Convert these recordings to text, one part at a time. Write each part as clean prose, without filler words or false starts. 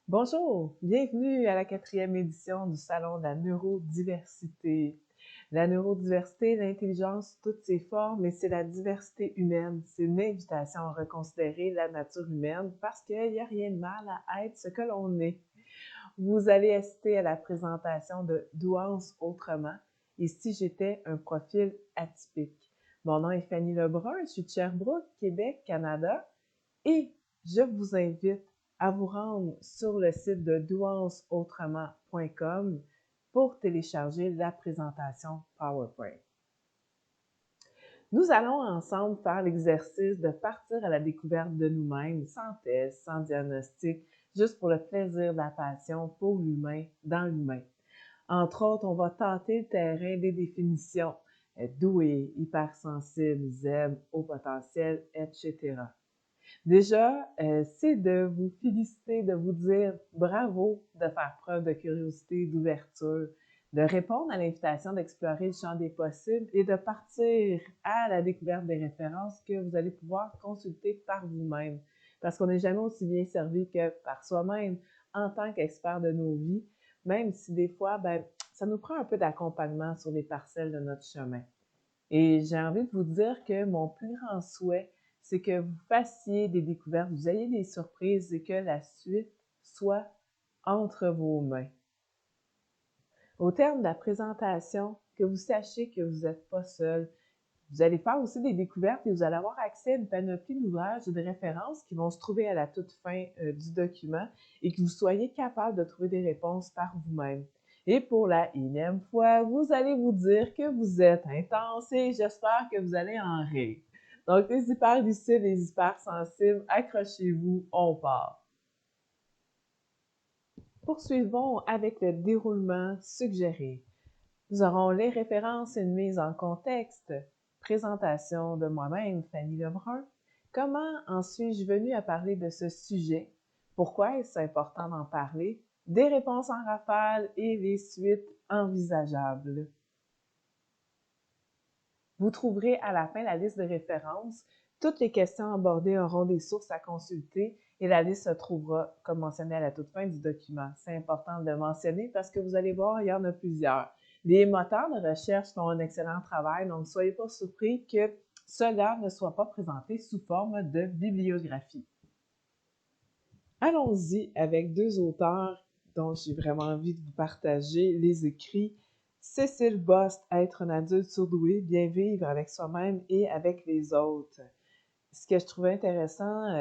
Bonjour, bienvenue à la 4e édition du Salon de la neurodiversité. La neurodiversité, l'intelligence sous toutes ses formes, et c'est la diversité humaine. C'est une invitation à reconsidérer la nature humaine parce qu'il n'y a rien de mal à être ce que l'on est. Vous allez assister à la présentation de Douance autrement, et si j'étais un profil atypique. Mon nom est Fanny Lebrun, je suis de Sherbrooke, Québec, Canada, et je vous invite à vous rendre sur le site de douanceautrement.com pour télécharger la présentation PowerPoint. Nous allons ensemble faire l'exercice de partir à la découverte de nous-mêmes, sans test, sans diagnostic, juste pour le plaisir de la passion pour l'humain, dans l'humain. Entre autres, on va tâter le terrain des définitions, doué, hypersensible, zèbre, haut potentiel, etc. Déjà, c'est de vous féliciter, de vous dire bravo de faire preuve de curiosité, d'ouverture, de répondre à l'invitation d'explorer le champ des possibles et de partir à la découverte des références que vous allez pouvoir consulter par vous-même. Parce qu'on n'est jamais aussi bien servi que par soi-même en tant qu'expert de nos vies, même si des fois, ça nous prend un peu d'accompagnement sur les parcelles de notre chemin. Et j'ai envie de vous dire que mon plus grand souhait, c'est que vous fassiez des découvertes, vous ayez des surprises et que la suite soit entre vos mains. Au terme de la présentation, que vous sachiez que vous n'êtes pas seul. Vous allez faire aussi des découvertes et vous allez avoir accès à une panoplie d'ouvrages et de références qui vont se trouver à la toute fin du document et que vous soyez capable de trouver des réponses par vous-même. Et pour la énième fois, vous allez vous dire que vous êtes intense et j'espère que vous allez en rire. Donc, les hyperlucides, les hypersensibles, accrochez-vous, on part. Poursuivons avec le déroulement suggéré. Nous aurons les références et une mise en contexte, présentation de moi-même, Fanny Lebrun. Comment en suis-je venue à parler de ce sujet? Pourquoi est-ce important d'en parler? Des réponses en rafale et les suites envisageables. Vous trouverez à la fin la liste de références. Toutes les questions abordées auront des sources à consulter et la liste se trouvera, comme mentionné à la toute fin du document. C'est important de le mentionner parce que vous allez voir, il y en a plusieurs. Les moteurs de recherche font un excellent travail, donc ne soyez pas surpris que cela ne soit pas présenté sous forme de bibliographie. Allons-y avec deux auteurs dont j'ai vraiment envie de vous partager les écrits. Cécile Bost, Être un adulte surdoué, bien vivre avec soi-même et avec les autres. Ce que je trouvais intéressant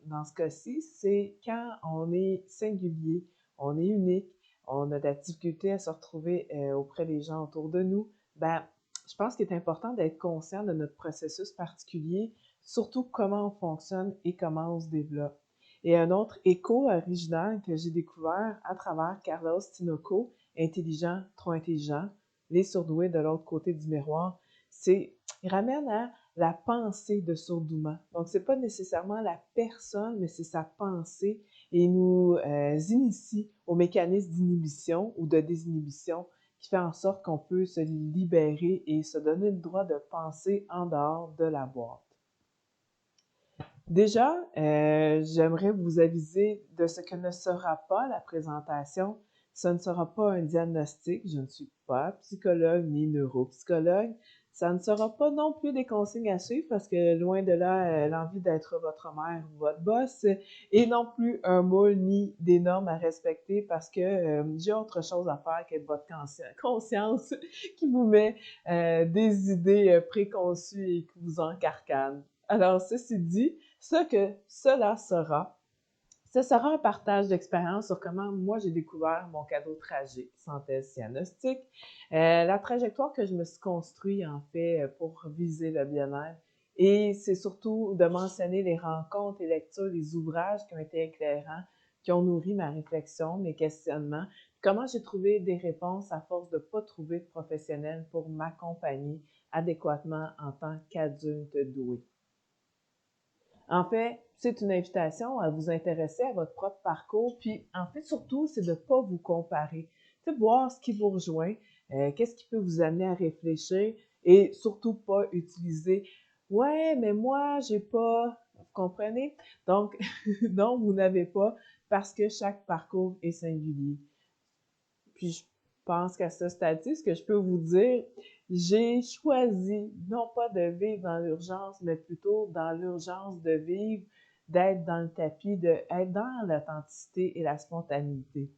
dans ce cas-ci, c'est quand on est singulier, on est unique, on a de la difficulté à se retrouver auprès des gens autour de nous, je pense qu'il est important d'être conscient de notre processus particulier, surtout comment on fonctionne et comment on se développe. Et un autre écho original que j'ai découvert à travers Carlos Tinoco, Intelligent, trop intelligent, les surdoués de l'autre côté du miroir, il ramène à la pensée de sourdouement. Donc, c'est pas nécessairement la personne, mais c'est sa pensée et nous initie au mécanisme d'inhibition ou de désinhibition qui fait en sorte qu'on peut se libérer et se donner le droit de penser en dehors de la boîte. Déjà, j'aimerais vous aviser de ce que ne sera pas la présentation. Ce ne sera pas un diagnostic. Je ne suis pas psychologue ni neuropsychologue. Ça ne sera pas non plus des consignes à suivre parce que loin de là, l'envie d'être votre mère ou votre boss et non plus un moule ni des normes à respecter parce que j'ai autre chose à faire qu'être votre conscience qui vous met des idées préconçues et qui vous encarcane. Alors, ceci dit, ce sera un partage d'expérience sur comment moi j'ai découvert mon cadeau tragique, sans thèse diagnostique, la trajectoire que je me suis construite en fait pour viser le bien-être. Et c'est surtout de mentionner les rencontres, les lectures, les ouvrages qui ont été éclairants, qui ont nourri ma réflexion, mes questionnements, comment j'ai trouvé des réponses à force de ne pas trouver de professionnels pour m'accompagner adéquatement en tant qu'adulte doué. En fait, c'est une invitation à vous intéresser à votre propre parcours, puis en fait, surtout, c'est de ne pas vous comparer. C'est de voir ce qui vous rejoint, qu'est-ce qui peut vous amener à réfléchir et surtout pas utiliser « Ouais, mais moi, j'ai pas… » Vous comprenez? Donc, non, vous n'avez pas parce que chaque parcours est singulier. Puis je pense qu'à ce stade-ci, ce que je peux vous dire, j'ai choisi non pas de vivre dans l'urgence, mais plutôt dans l'urgence de vivre, d'être dans le tapis, d'être dans l'authenticité et la spontanéité.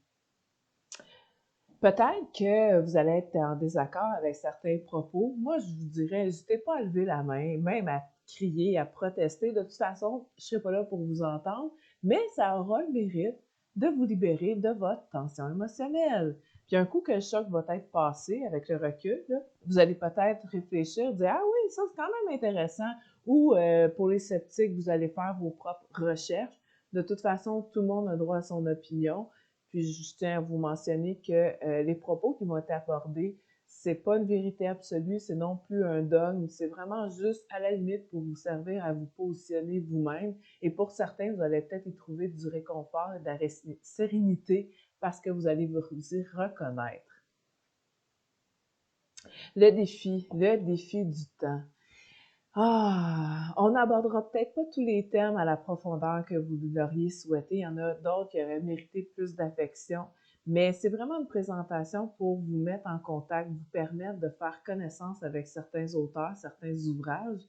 Peut-être que vous allez être en désaccord avec certains propos. Moi, je vous dirais, n'hésitez pas à lever la main, même à crier, à protester. De toute façon, je ne serai pas là pour vous entendre, mais ça aura le mérite de vous libérer de votre tension émotionnelle. Puis un coup que le choc va être passé avec le recul, là, vous allez peut-être réfléchir, dire « Ah oui, ça c'est quand même intéressant » ou pour les sceptiques, vous allez faire vos propres recherches. De toute façon, tout le monde a droit à son opinion. Puis je tiens à vous mentionner que les propos qui vont être abordés, c'est pas une vérité absolue, c'est non plus un dogme, c'est vraiment juste à la limite pour vous servir à vous positionner vous-même. Et pour certains, vous allez peut-être y trouver du réconfort et de la sérénité parce que vous allez vous y reconnaître. Le défi du temps. On n'abordera peut-être pas tous les thèmes à la profondeur que vous l'auriez souhaité. Il y en a d'autres qui auraient mérité plus d'affection, mais c'est vraiment une présentation pour vous mettre en contact, vous permettre de faire connaissance avec certains auteurs, certains ouvrages.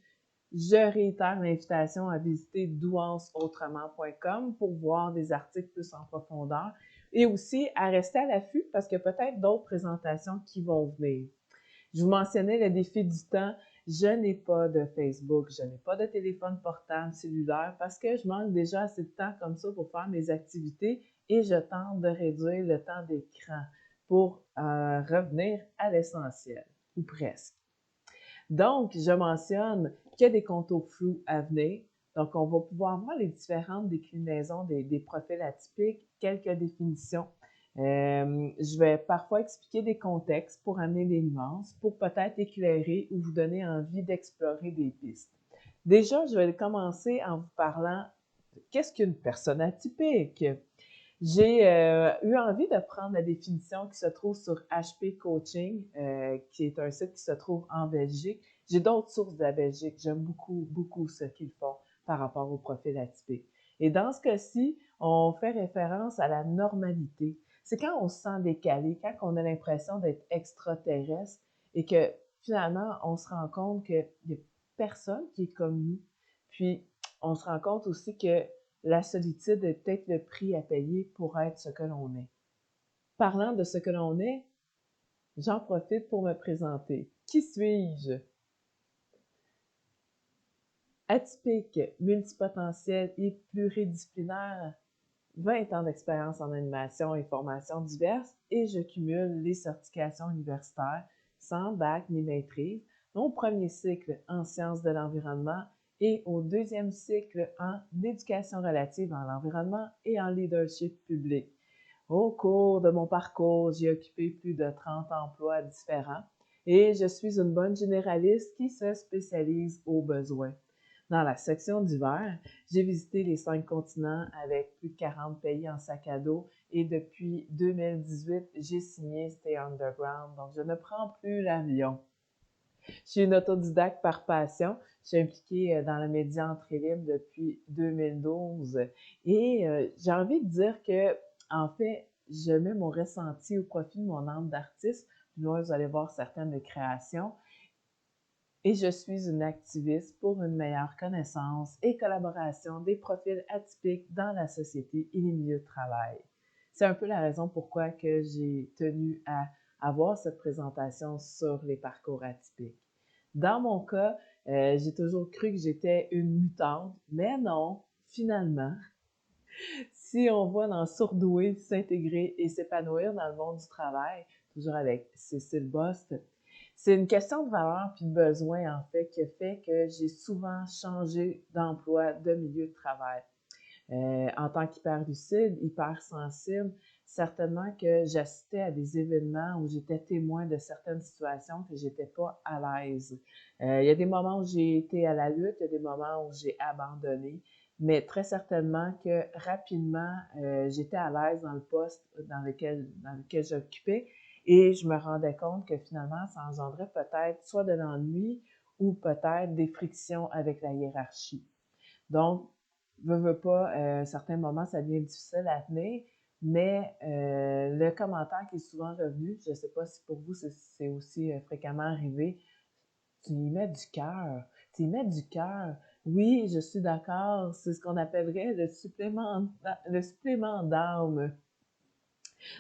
Je réitère l'invitation à visiter douanceautrement.com pour voir des articles plus en profondeur et aussi à rester à l'affût parce qu'il y a peut-être d'autres présentations qui vont venir. Je vous mentionnais le défi du temps. Je n'ai pas de Facebook, je n'ai pas de téléphone portable cellulaire parce que je manque déjà assez de temps comme ça pour faire mes activités et je tente de réduire le temps d'écran pour revenir à l'essentiel, ou presque. Donc, je mentionne qu'il y a des contours flous à venir. Donc, on va pouvoir voir les différentes déclinaisons des profils atypiques, quelques définitions. Je vais parfois expliquer des contextes pour amener des nuances, pour peut-être éclairer ou vous donner envie d'explorer des pistes. Déjà, je vais commencer en vous parlant de qu'est-ce qu'une personne atypique. J'ai eu envie de prendre la définition qui se trouve sur HP Coaching, qui est un site qui se trouve en Belgique. J'ai d'autres sources de la Belgique. J'aime beaucoup, beaucoup ce qu'ils font par rapport au profil atypique. Et dans ce cas-ci, on fait référence à la normalité. C'est quand on se sent décalé, quand on a l'impression d'être extraterrestre et que finalement, on se rend compte qu'il n'y a personne qui est comme nous. Puis, on se rend compte aussi que la solitude est peut-être le prix à payer pour être ce que l'on est. Parlant de ce que l'on est, j'en profite pour me présenter. Qui suis-je? Atypique, multipotentiel et pluridisciplinaire, 20 ans d'expérience en animation et formations diverses et je cumule les certifications universitaires sans bac ni maîtrise, au premier cycle en sciences de l'environnement et au deuxième cycle en éducation relative à l'environnement et en leadership public. Au cours de mon parcours, j'ai occupé plus de 30 emplois différents et je suis une bonne généraliste qui se spécialise aux besoins. Dans la section d'hiver, j'ai visité les 5 continents avec plus de 40 pays en sac à dos et depuis 2018, j'ai signé Stay Underground, donc je ne prends plus l'avion. Je suis une autodidacte par passion. Je suis impliquée dans le média Entrée libre depuis 2012 et j'ai envie de dire que, en fait, je mets mon ressenti au profit de mon âme d'artiste. Plus loin, vous allez voir certaines des créations. Et je suis une activiste pour une meilleure connaissance et collaboration des profils atypiques dans la société et les milieux de travail. C'est un peu la raison pourquoi que j'ai tenu à avoir cette présentation sur les parcours atypiques. Dans mon cas, j'ai toujours cru que j'étais une mutante, mais non, finalement, si on voit dans Surdoué s'intégrer et s'épanouir dans le monde du travail, toujours avec Cécile Bost, c'est une question de valeur puis de besoin, en fait, qui a fait que j'ai souvent changé d'emploi, de milieu de travail. En tant qu'hyperlucide, hypersensible, certainement que j'assistais à des événements où j'étais témoin de certaines situations que j'étais pas à l'aise. Il y a des moments où j'ai été à la lutte, il y a des moments où j'ai abandonné, mais très certainement que rapidement, j'étais à l'aise dans le poste dans lequel j'occupais et je me rendais compte que finalement, ça engendrait peut-être soit de l'ennui ou peut-être des frictions avec la hiérarchie. Donc, Veux pas, à certains moments, ça devient difficile à tenir, mais le commentaire qui est souvent revenu, je ne sais pas si pour vous c'est aussi fréquemment arrivé, tu y mets du cœur. Tu y mets du cœur. Oui, je suis d'accord, c'est ce qu'on appellerait le supplément d'âme.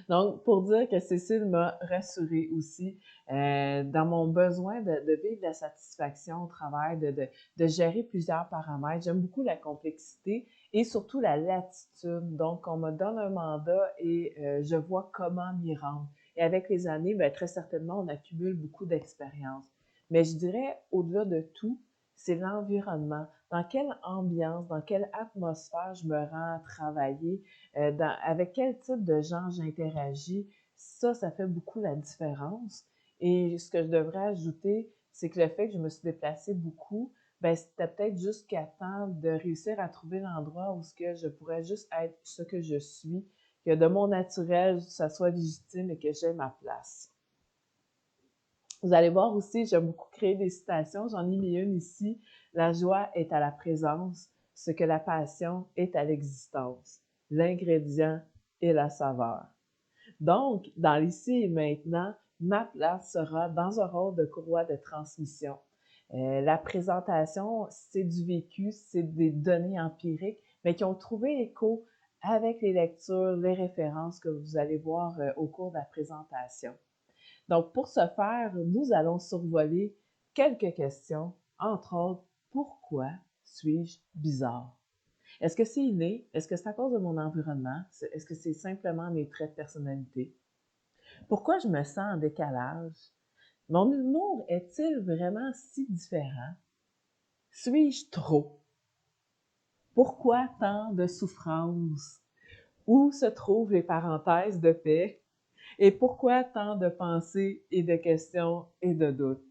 Donc, pour dire que Cécile m'a rassurée aussi dans mon besoin de vivre la satisfaction au travail, de gérer plusieurs paramètres. J'aime beaucoup la complexité et surtout la latitude. Donc, on me donne un mandat et je vois comment m'y rendre. Et avec les années, bien, très certainement, on accumule beaucoup d'expérience. Mais je dirais, au-delà de tout, c'est l'environnement. Dans quelle ambiance, dans quelle atmosphère je me rends travailler, avec quel type de gens j'interagis, ça fait beaucoup la différence. Et ce que je devrais ajouter, c'est que le fait que je me suis déplacée beaucoup, ben c'était peut-être jusqu'à temps de réussir à trouver l'endroit où ce que je pourrais juste être ce que je suis, que de mon naturel, ça soit légitime et que j'ai ma place. Vous allez voir aussi, j'aime beaucoup créer des citations. J'en ai mis une ici. La joie est à la présence, ce que la passion est à l'existence. L'ingrédient est la saveur. Donc, dans l'ici et maintenant, ma place sera dans un rôle de courroie de transmission. La présentation, c'est du vécu, c'est des données empiriques, mais qui ont trouvé écho avec les lectures, les références que vous allez voir au cours de la présentation. Donc, pour ce faire, nous allons survoler quelques questions, entre autres, pourquoi suis-je bizarre? Est-ce que c'est inné? Est-ce que c'est à cause de mon environnement? Est-ce que c'est simplement mes traits de personnalité? Pourquoi je me sens en décalage? Mon humour est-il vraiment si différent? Suis-je trop? Pourquoi tant de souffrance? Où se trouvent les parenthèses de paix? Et pourquoi tant de pensées et de questions et de doutes?